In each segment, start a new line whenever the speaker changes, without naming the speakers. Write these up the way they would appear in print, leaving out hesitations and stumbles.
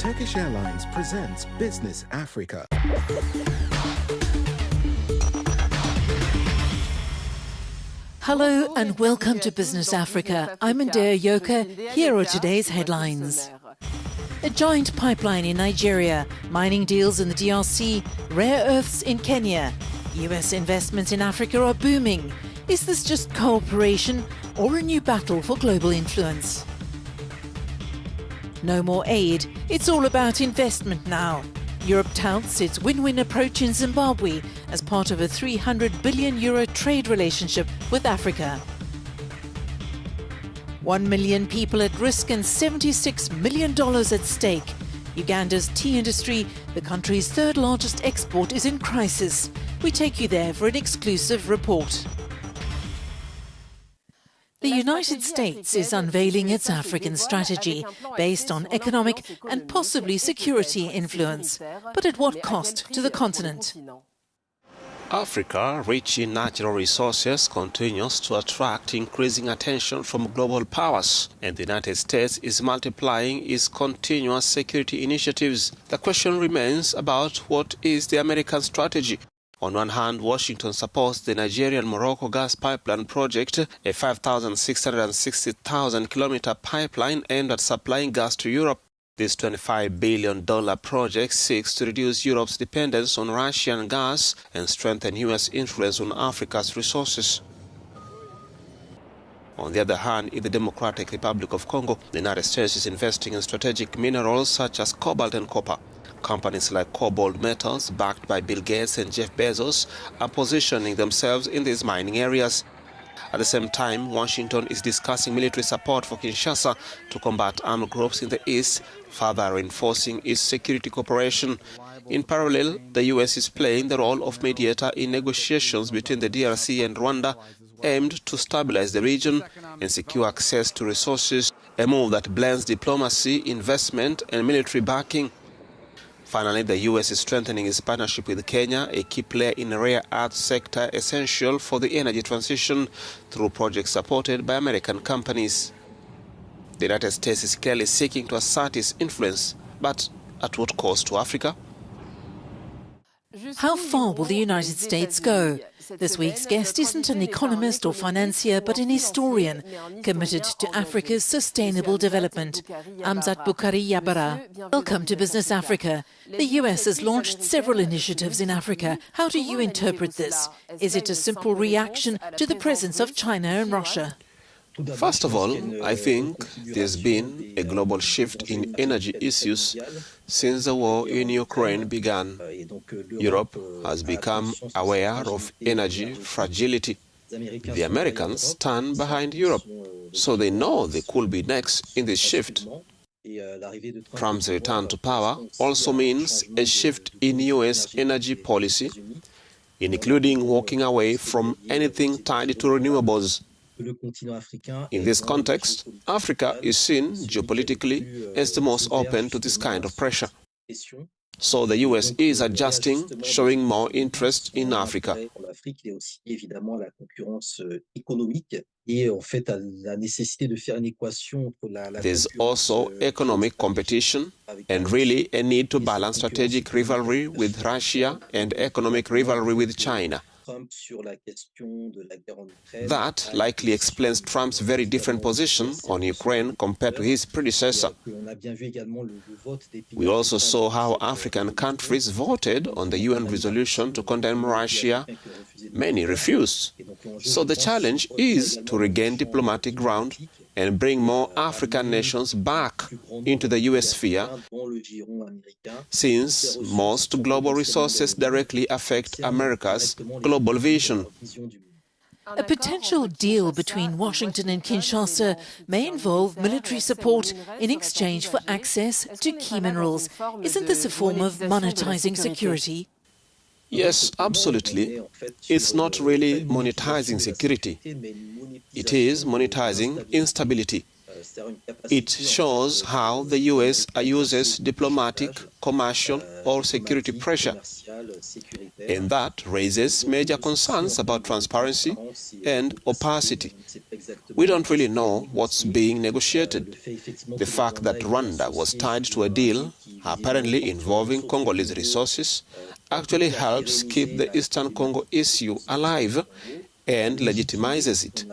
Turkish Airlines presents Business Africa.
Hello and welcome to Business Africa. I'm Ndea Yoka. Here are today's headlines. A giant pipeline in Nigeria, mining deals in the DRC, rare earths in Kenya. US investments in Africa are booming. Is this just cooperation or a new battle for global influence? No more aid. It's all about investment now. Europe touts its win-win approach in Zimbabwe as part of a €300 billion trade relationship with Africa. 1 million people at risk and $76 million at stake. Uganda's tea industry, the country's third largest export, is in crisis. We take you there for an exclusive report. The United States is unveiling its African strategy based on economic and possibly security influence. But at what cost to the continent?
Africa, rich in natural resources, continues to attract increasing attention from global powers, and the United States is multiplying its continuous security initiatives. The question remains about what is the American strategy. On one hand, Washington supports the Nigerian-Morocco gas pipeline project, a 5,660,000-kilometer pipeline aimed at supplying gas to Europe. This $25 billion project seeks to reduce Europe's dependence on Russian gas and strengthen U.S. influence on Africa's resources. On the other hand, in the Democratic Republic of Congo, the United States is investing in strategic minerals such as cobalt and copper. Companies like Cobalt Metals, backed by Bill Gates and Jeff Bezos, are positioning themselves in these mining areas. At the same time, Washington is discussing military support for Kinshasa to combat armed groups in the east, further reinforcing its security cooperation. In parallel, the U.S. is playing the role of mediator in negotiations between the DRC and Rwanda, aimed to stabilize the region and secure access to resources, a move that blends diplomacy, investment, and military backing. Finally, the U.S. is strengthening its partnership with Kenya, a key player in the rare earth sector essential for the energy transition, through projects supported by American companies. The United States is clearly seeking to assert its influence, but at what cost to Africa?
How far will the United States go? This week's guest isn't an economist or financier, but an historian committed to Africa's sustainable development. Amzat Boukari-Yabara. Welcome to Business Africa. The US has launched several initiatives in Africa. How do you interpret this? Is it a simple reaction to the presence of China and Russia?
First of all, I think there's been a global shift in energy issues since the war in Ukraine began. Europe has become aware of energy fragility. The Americans stand behind Europe, so they know they could be next in this shift. Trump's return to power also means a shift in US energy policy, including walking away from anything tied to renewables. In this context, Africa is seen geopolitically as the most open to this kind of pressure. So the US is adjusting, showing more interest in Africa. There's also economic competition and really a need to balance strategic rivalry with Russia and economic rivalry with China. That likely explains Trump's very different position on Ukraine compared to his predecessor. We also saw how African countries voted on the UN resolution to condemn Russia. Many refused. So the challenge is to regain diplomatic ground and bring more African nations back into the US sphere, since most global resources directly affect America's global vision.
A potential deal between Washington and Kinshasa may involve military support in exchange for access to key minerals. Isn't this a form of monetizing security?
Yes, absolutely. It's not really monetizing security. It is monetizing instability. It shows how the US uses diplomatic, commercial, or security pressure, and that raises major concerns about transparency and opacity. We don't really know what's being negotiated. The fact that Rwanda was tied to a deal, apparently involving Congolese resources, actually helps keep the Eastern Congo issue alive and legitimizes it.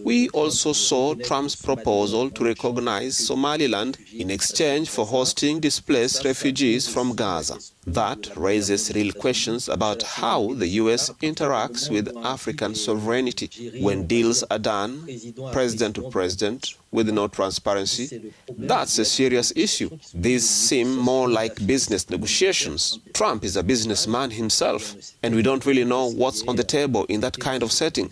We also saw Trump's proposal to recognize Somaliland in exchange for hosting displaced refugees from Gaza. That raises real questions about how the US interacts with African sovereignty when deals are done president to president with no transparency. That's a serious issue. These seem more like business negotiations. Trump is a businessman himself, and we don't really know what's on the table in that kind of setting.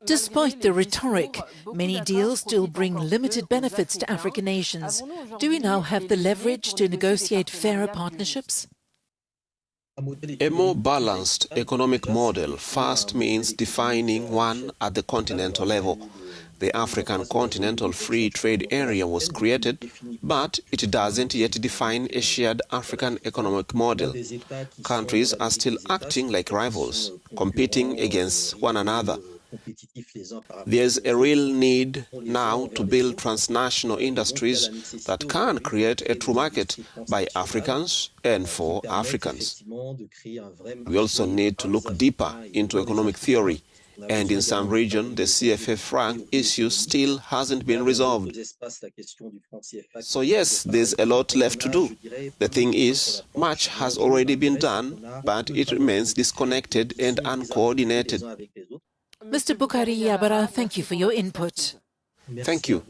Despite the rhetoric, many deals still bring limited benefits to African nations. Do we now have the leverage to negotiate fairer partnerships?
A more balanced economic model first means defining one at the continental level. The African Continental Free Trade Area was created, but it doesn't yet define a shared African economic model. Countries are still acting like rivals, competing against one another. There's a real need now to build transnational industries that can create a true market by Africans and for Africans. We also need to look deeper into economic theory, and in some regions the CFA franc issue still hasn't been resolved. So yes, there's a lot left to do. The thing is, much has already been done, but it remains disconnected and uncoordinated.
Mr. Boukari-Yabara, thank you for your input.
Thank you.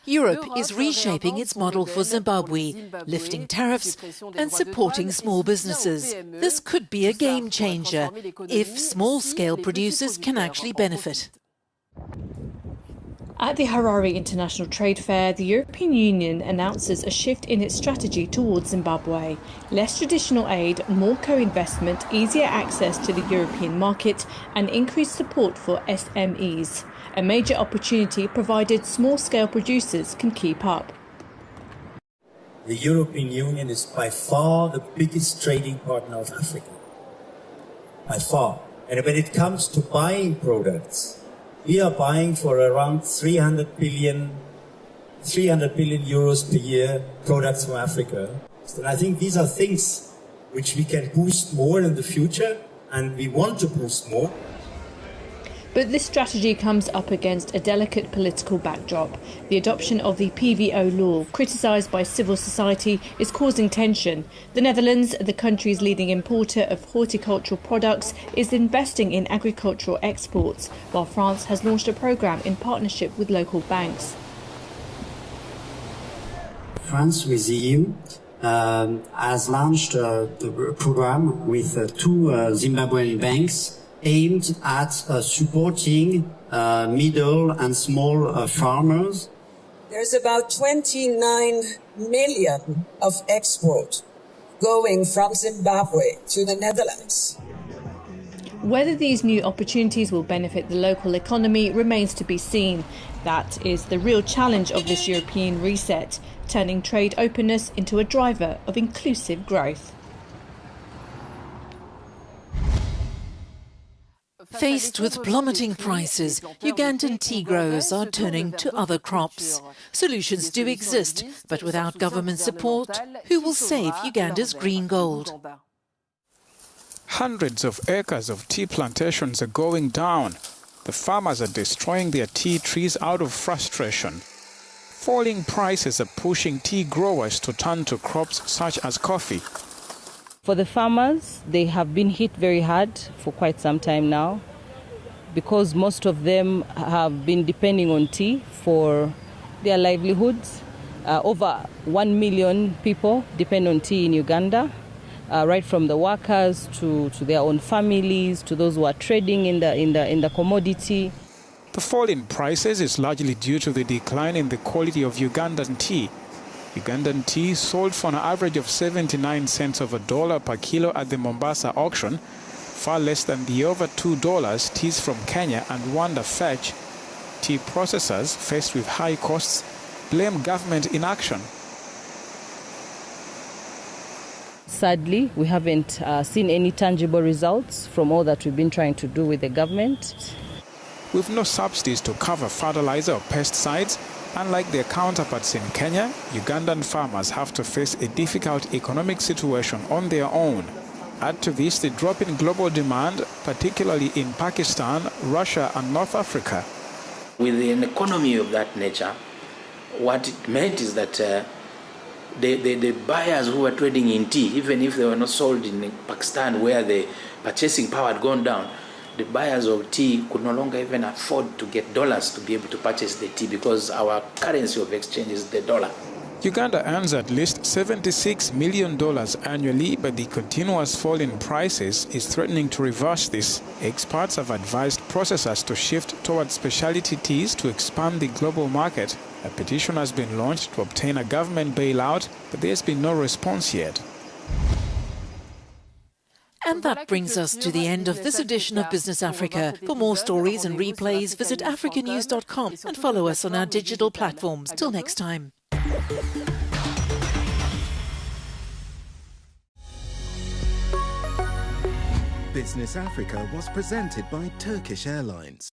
Europe is reshaping its model for Zimbabwe, lifting tariffs and supporting small businesses. This could be a game changer if small-scale producers can actually benefit.
At the Harare International Trade Fair, the European Union announces a shift in its strategy towards Zimbabwe. Less traditional aid, more co-investment, easier access to the European market and increased support for SMEs. A major opportunity provided small-scale producers can keep up.
The European Union is by far the biggest trading partner of Africa. By far. And when it comes to buying products, we are buying for around 300 billion euros per year products from Africa. And I think these are things which we can boost more in the future, and we want to boost more.
But this strategy comes up against a delicate political backdrop. The adoption of the PVO law, criticised by civil society, is causing tension. The Netherlands, the country's leading importer of horticultural products, is investing in agricultural exports, while France has launched a programme in partnership with local banks.
France, with the EU, has launched a programme with two Zimbabwean banks aimed at supporting middle and small farmers.
There's about 29 million of export going from Zimbabwe to the Netherlands.
Whether these new opportunities will benefit the local economy remains to be seen. That is the real challenge of this European reset, turning trade openness into a driver of inclusive growth.
Faced with plummeting prices, Ugandan tea growers are turning to other crops. Solutions do exist, but without government support, who will save Uganda's green gold?
Hundreds of acres of tea plantations are going down. The farmers are destroying their tea trees out of frustration. Falling prices are pushing tea growers to turn to crops such as coffee.
For the farmers, they have been hit very hard for quite some time now, because most of them have been depending on tea for their livelihoods. Over 1 million people depend on tea in Uganda, right from the workers to their own families, to those who are trading in the commodity.
The fall in prices is largely due to the decline in the quality of Ugandan tea. Ugandan tea sold for an average of 79 cents of a dollar per kilo at the Mombasa auction, far less than the over $2 teas from Kenya and Rwanda fetch. Tea processors, faced with high costs, blame government inaction.
sadly, we haven't seen any tangible results from all that we've been trying to do with the government.
With no subsidies to cover fertilizer or pesticides, unlike their counterparts in Kenya, Ugandan farmers have to face a difficult economic situation on their own. Add to this the drop in global demand, particularly in Pakistan, Russia and North Africa.
With an economy of that nature, what it meant is that the buyers who were trading in tea, even if they were not sold in Pakistan where the purchasing power had gone down, the buyers of tea could no longer even afford to get dollars to be able to purchase the tea because our currency of exchange is the dollar.
Uganda earns at least $76 million annually, but the continuous fall in prices is threatening to reverse this. Experts have advised processors to shift towards specialty teas to expand the global market. A petition has been launched to obtain a government bailout, but there's been no response yet.
And that brings us to the end of this edition of Business Africa. For more stories and replays, visit africanews.com and follow us on our digital platforms. Till next time.
Business Africa was presented by Turkish Airlines.